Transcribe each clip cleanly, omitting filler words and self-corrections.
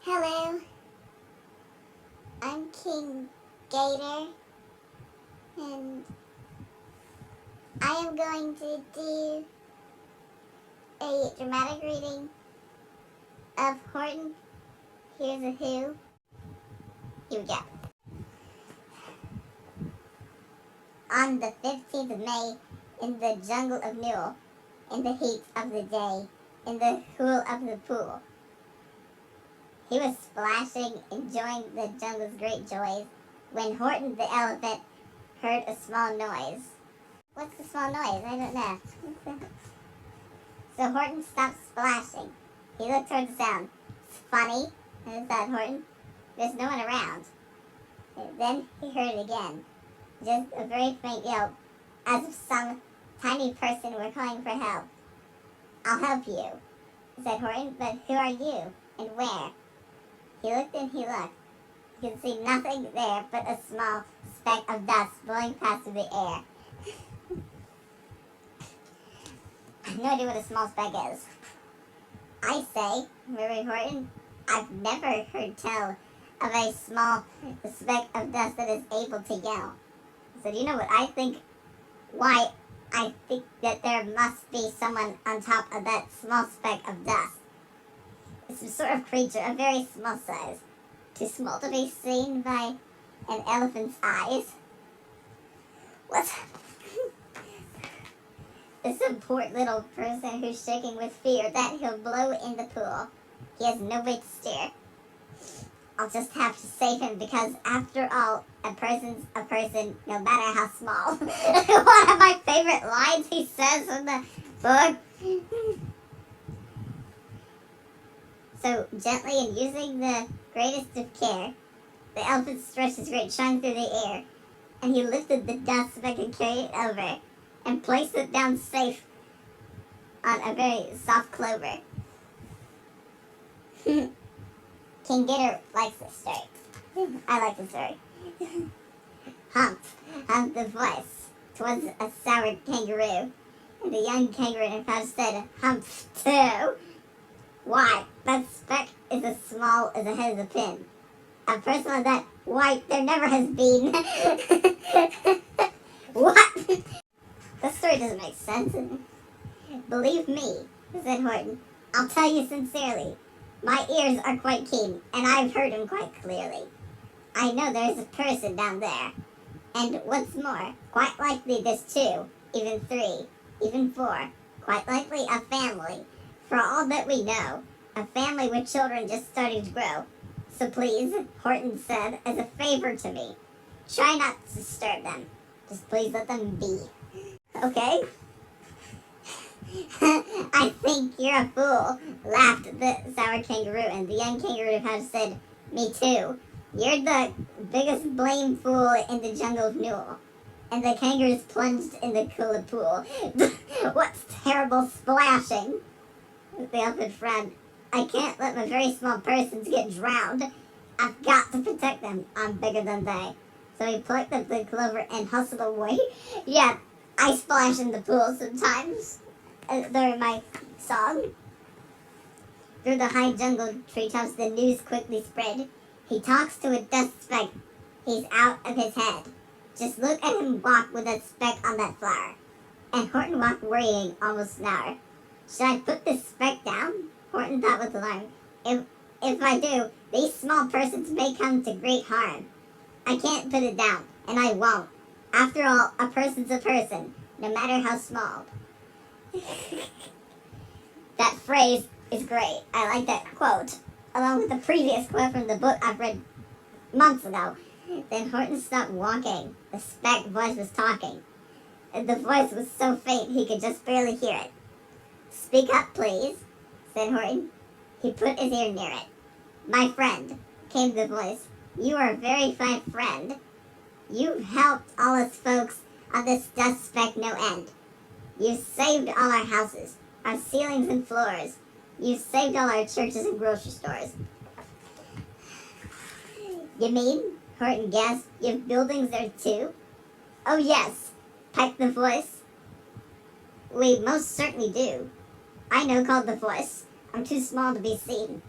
Hello, I'm King Gator, and I am going to do a dramatic reading of Horton. Here's a Who. Here we go. On the 15th of May, in the jungle of Newell, in the heat of the day, in the cool of the pool, he was splashing, enjoying the jungle's great joys, when Horton the elephant heard a small noise. What's the small noise? I don't know. So Horton stopped splashing. He looked toward the sound. It's funny, thought Horton. There's no one around. Then he heard it again. Just a very faint yelp, as if some tiny person were calling for help. I'll help you, said Horton, but who are you, and where? He looked and he looked. He could see nothing there but a small speck of dust blowing past through the air. I have no idea what a small speck is. I say, murmured Horton, I've never heard tell of a small speck of dust that is able to yell. So do you know what I think? Why, I think that there must be someone on top of that small speck of dust. It's some sort of creature, a very small size. Too small to be seen by an elephant's eyes. What? It's a poor little person who's shaking with fear that he'll blow in the pool. He has no way to steer. I'll just have to save him because, after all, a person's a person, no matter how small. One of my favorite lines he says in the book. So, gently and using the greatest of care, the elephant stretched his great trunk through the air, and he lifted the dust speck and carried it over, and placed it down safe on a very soft clover. King Gator likes this story. I like the story. Humph the voice towards a soured kangaroo, and the young kangaroo in pouch said, Humph too. Why, that speck is as small as the head of a pin. A person like that, why, there never has been. What? This story doesn't make sense. Believe me, said Horton, I'll tell you sincerely. My ears are quite keen, and I've heard him quite clearly. I know there's a person down there. And what's more, quite likely there's two, even three, even four. Quite likely a family. For all that we know, a family with children just starting to grow. So please, Horton said, as a favor to me, try not to disturb them. Just please let them be. Okay? I think you're a fool, laughed the sour kangaroo, and the young kangaroo pouch said, me too. You're the biggest blame fool in the jungle of Newell. And the kangaroos plunged in the cooler pool. What's terrible splashing? The elephant frowned. I can't let my very small persons get drowned. I've got to protect them. I'm bigger than they. So he plucked up the clover and hustled away. Yeah, I splash in the pool sometimes. During my song. Through the high jungle treetops, the news quickly spread. He talks to a dust speck. He's out of his head. Just look at him walk with that speck on that flower. And Horton walked worrying almost an hour. Should I put this speck down? Horton thought with alarm. If I do, these small persons may come to great harm. I can't put it down, and I won't. After all, a person's a person, no matter how small. That phrase is great. I like that quote, along with the previous quote from the book I've read months ago. Then Horton stopped walking. The speck voice was talking. The voice was so faint he could just barely hear it. Speak up, please, said Horton. He put his ear near it. My friend, came the voice. You are a very fine friend. You've helped all us folks on this dust speck no end. You've saved all our houses, our ceilings and floors. You've saved all our churches and grocery stores. You mean, Horton gasped, you have buildings there too? Oh yes, piped the voice. We most certainly do. I know, called the voice. I'm too small to be seen.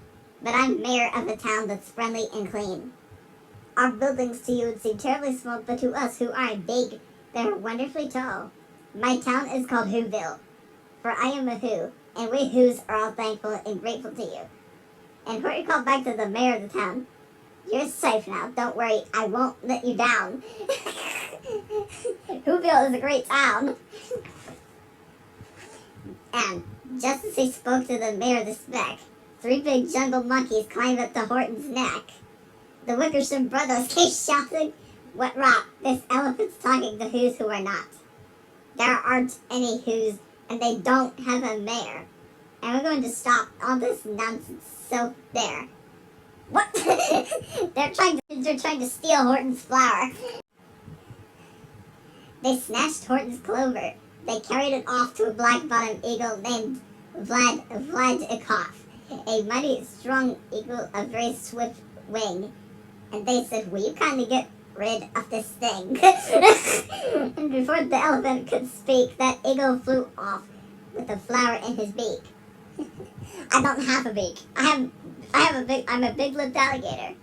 but I'm mayor of a town that's friendly and clean. Our buildings to you would seem terribly small, but to us who aren't big, they're wonderfully tall. My town is called Whoville, for I am a Who, and we Whos are all thankful and grateful to you. And Horton called back to the mayor of the town. You're safe now, don't worry, I won't let you down. Whoville is a great town. And just as he spoke to the mayor of the speck, 3 big jungle monkeys climbed up to Horton's neck. The Wickersham brothers keep shouting, "What rot? This elephant's talking to Whos who are not. There aren't any Whos, and they don't have a mayor. And we're going to stop all this nonsense, so there." What? They're trying to steal Horton's flower. They snatched Horton's clover. They carried it off to a black-bottomed eagle named Vladikov, a mighty strong eagle of very swift wing. And they said, "Will you kindly get rid of this thing?" And before the elephant could speak, that eagle flew off with the flower in his beak. I don't have a beak. I'm a big-lipped alligator.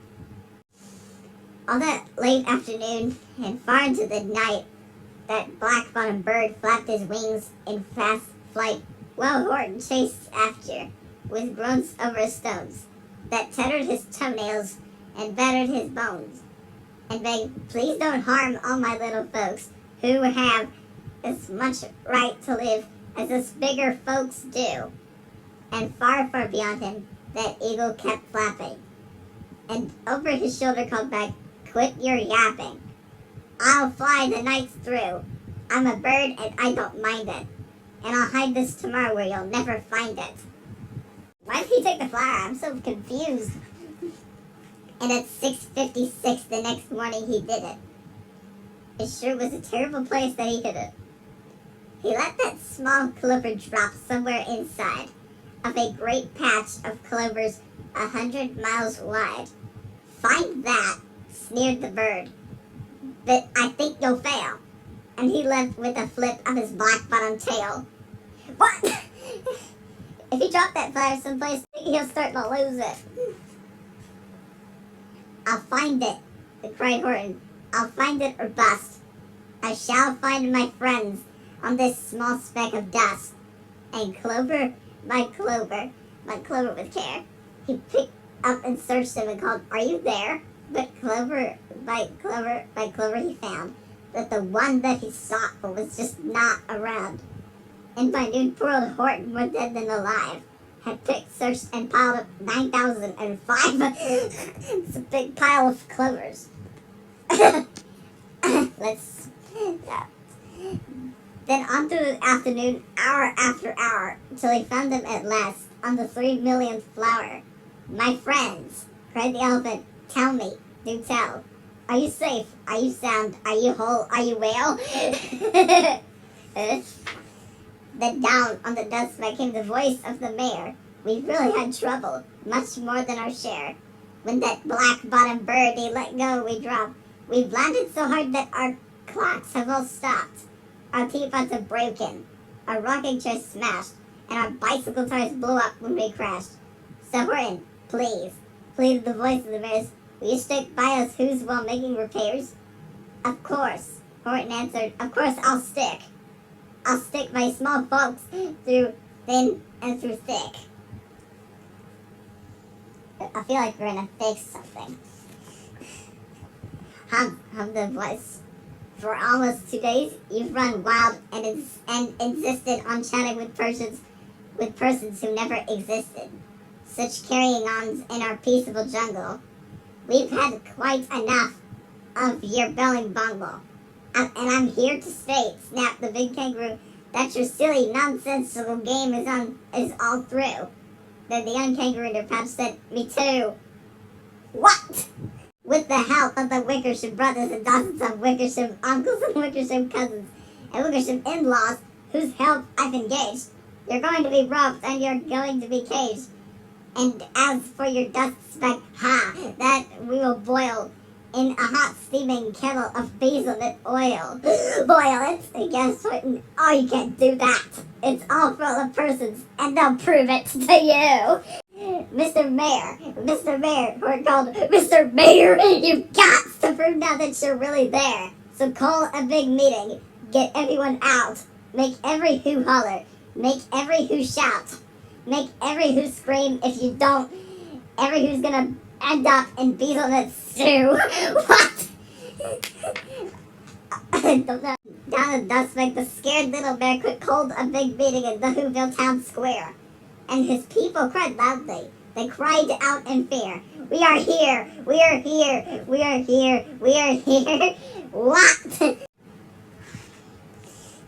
All that late afternoon and far into the night, that black-bottomed bird flapped his wings in fast flight while Horton chased after, with groans over stones that tattered his toenails and battered his bones, and begged, "Please don't harm all my little folks who have as much right to live as us bigger folks do." And far, far beyond him, that eagle kept flapping, and over his shoulder called back, "Quit your yapping. I'll fly the nights through. I'm a bird and I don't mind it. And I'll hide this tomorrow where you'll never find it." Why did he take the flower? I'm so confused. And at 6:56 the next morning he did it. It sure was a terrible place that he hid it. He let that small clover drop somewhere inside of a great patch of clovers 100 miles wide. "Find that," sneered the bird. "But I think you'll fail." And he left with a flip of his black-bottomed tail. What? If he dropped that flower someplace, he'll start to lose it. "I'll find it," cried Horton. "I'll find it or bust. I shall find my friends on this small speck of dust." And clover by clover with care, he picked up and searched them and called, "Are you there?" But clover by clover he found that the one that he sought for was just not around. And by noon, poor old Horton, more dead than alive, had picked, searched, and piled up 9,005. It's a big pile of clovers. Then on through the afternoon, hour after hour, till he found them at last on the 3 millionth flower. "My friends," cried the elephant, "tell me, do tell. Are you safe? Are you sound? Are you whole? Are you well?" Then down on the dust came the voice of the mayor. "We've really had trouble, much more than our share. When that black-bottomed bird he let go, we dropped. We've landed so hard that our clocks have all stopped. Our teapots are broken, our rocking chairs smashed, and our bicycle tires blew up when we crashed. So Horton, please," pleaded the voice of the mayor, "will you stick by us Whos while making repairs?" "Of course," Horton answered. "Of course I'll stick. I'll stick my small folks through thin and through thick." I feel like we're gonna fix something. Hum the voice. "For almost 2 days, you've run wild and insisted on chatting with persons who never existed. Such carrying-ons in our peaceable jungle. We've had quite enough of your belling bungle. And I'm here to state," snapped the big kangaroo, "that your silly, nonsensical game is all through." Then the young kangaroo in her pouch said, "Me too." What? With the help of the Wickersham brothers and dozens of Wickersham uncles and Wickersham cousins and Wickersham in-laws, whose help I've engaged, you're going to be roped and you're going to be caged. And as for your dust speck, that we will boil in a hot steaming kettle of hazelnut oil. Boil it, guess what? Oh, you can't do that. It's all full of persons, and they'll prove it to you. Mr. Mayor, Horton called, Mr. Mayor, you've got to prove now that you're really there. So call a big meeting, get everyone out, make every who holler, make every who shout, make every who scream. If you don't, every who's gonna end up in Beezelnut stew. What? Down in Dustbank, the scared little bear quick called a big meeting in the Whoville town square. And his people cried loudly. They cried out in fear. We are here! We are here! We are here! We are here! What?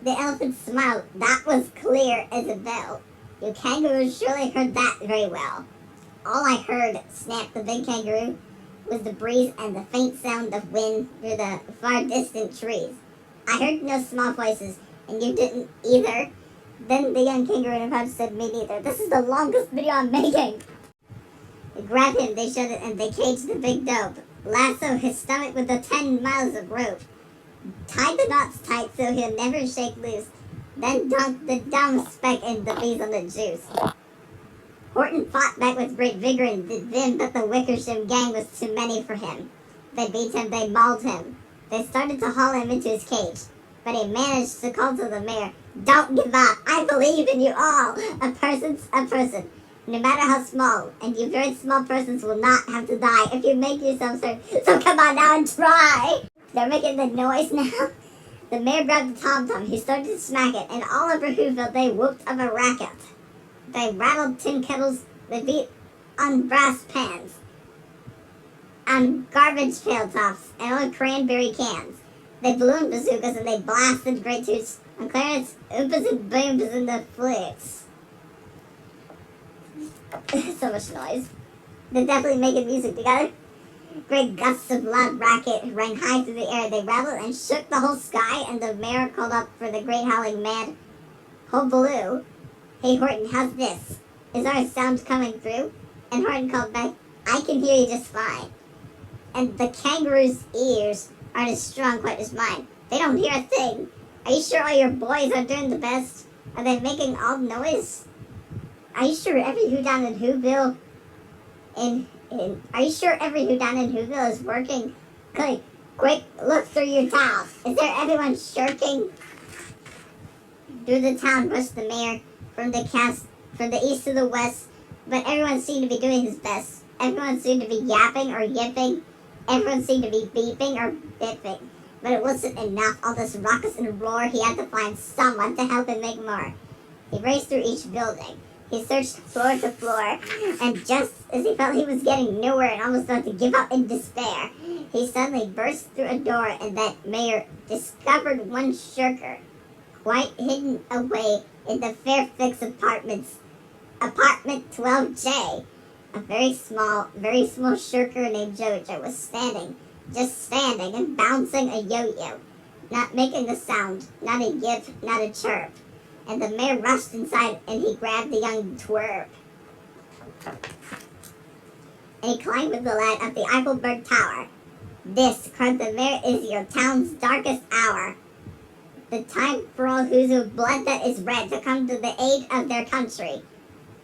The elephant smiled. That was clear as a bell. You kangaroos surely heard that very well. All I heard, snapped the big kangaroo, was the breeze and the faint sound of wind through the far distant trees. I heard no small voices, and you didn't either. Then the young kangaroo in the pouch said, me neither. This is the longest video I'm making. They grabbed him, they shut it, and they caged the big dope. Lasso his stomach with the 10 miles of rope. Tied the knots tight so he'll never shake loose. Then dunked the dumb speck in the Beezelnut juice. Horton fought back with great vigor and did vim, but the Wickersham gang was too many for him. They beat him, they mauled him. They started to haul him into his cage. But he managed to call to the mayor, don't give up, I believe in you all. A person's a person, no matter how small, and you very small persons will not have to die if you make yourself certain. So come on now and try. They're making the noise now. The mayor grabbed the tom-tom, he started to smack it, and all over Whoville they whooped up a racket. They rattled tin kettles, they beat on brass pans, on garbage pail tops, and on cranberry cans. They blew in bazookas and they blasted great toots on clarinets, oompas and booms and the flutes. So much noise. They're definitely making music together. Great gusts of loud racket rang high through the air. They rattled and shook the whole sky, and the mayor called up for the great howling mad hullabaloo. Hey Horton, how's this? Is our sound coming through? And Horton called back, I can hear you just fine. And the kangaroo's ears aren't as strong quite as mine. They don't hear a thing. Are you sure all your boys are doing the best? Are they making all the noise? Are you sure every who down in Whoville are you sure every who down in Whoville is working? Quick, look through your towels. Is there everyone shirking? Through the town rushed the mayor from the east to the west, but everyone seemed to be doing his best. Everyone seemed to be yapping or yipping. Everyone seemed to be beeping or bipping. But it wasn't enough. All this ruckus and roar, he had to find someone to help him make more. He raced through each building. He searched floor to floor, and just as he felt he was getting nowhere and almost about to give up in despair, he suddenly burst through a door, and that mayor discovered one shirker, quite hidden away in the Fairfix apartments, apartment 12J. A very small shirker named Jojo was standing and bouncing a yo-yo, not making a sound, not a yip, not a chirp. And the mayor rushed inside and he grabbed the young twerp. And he climbed with the lad up the Eiffelberg Tower. This, cried the mayor, is your town's darkest hour. The time for all who's of blood that is red to come to the aid of their country,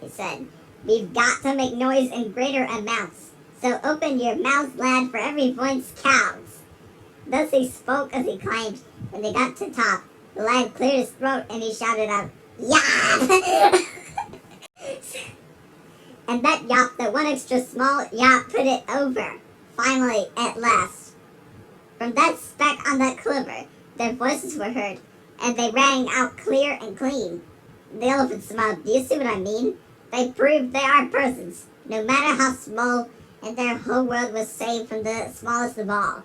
he said. We've got to make noise in greater amounts. So open your mouth, lad, for every voice counts. Thus he spoke as he climbed. When they got to top, the lad cleared his throat and he shouted out, "Yap!" And that yop, that one extra small yop, put it over. Finally, at last. From that speck on that clipper, their voices were heard, and they rang out clear and clean. The elephant smiled. Do you see what I mean? They proved they are persons, no matter how small, and their whole world was saved from the smallest of all.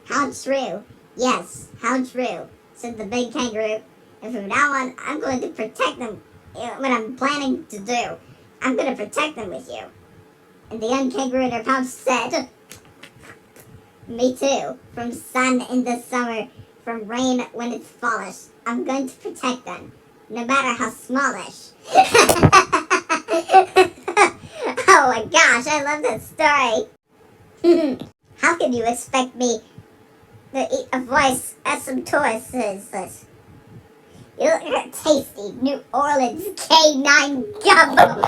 How true. Yes, how true, said the big kangaroo. And from now on, I'm going to protect them. What I'm planning to do, I'm going to protect them with you. And the young kangaroo in her pouch said, me too. From sun in the summer, from rain when it's fallish, I'm going to protect them, no matter how smallish. Oh my gosh, I love that story. How can you expect me to eat a voice as some toys says this? You look at tasty New Orleans K9 gumbo.